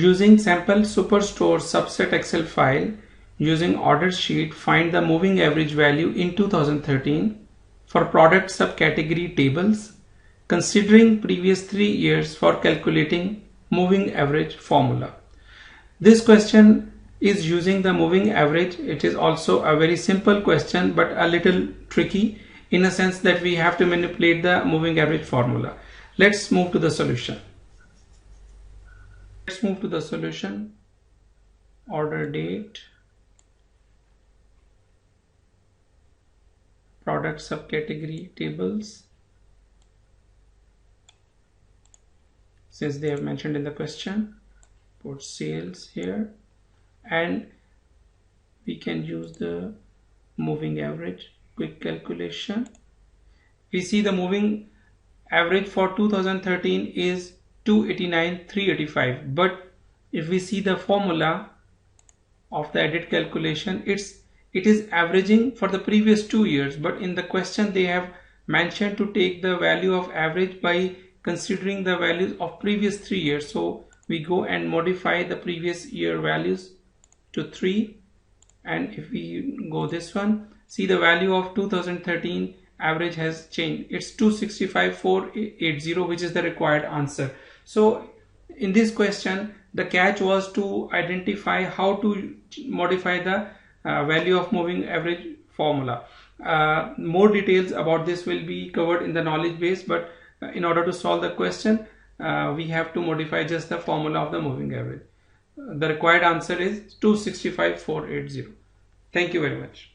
Using sample superstore subset Excel file, using order sheet, find the moving average value in 2013 for product subcategory tables, considering previous 3 years for calculating moving average formula. This question is using the moving average. It is also a very simple question but a little tricky in a sense that we have to manipulate the moving average formula. Let's move to the solution. Let's move to the solution. Order date, product subcategory tables, since they have mentioned in the question, put sales here, and we can use the moving average quick calculation. We see the moving average for 2013 is 289,385, but if we see the formula of the edit calculation, it is averaging for the previous 2 years, but in the question they have mentioned to take the value of average by considering the values of previous 3 years. So we go and modify the previous year values to 3, and if we go this one, see the value of 2013 average has changed. It's 265,480, which is the required answer. So in this question, the catch was to identify how to modify the value of moving average formula. More details about this will be covered in the knowledge base, but in order to solve the question, we have to modify just the formula of the moving average. The required answer is 265,480. Thank you very much.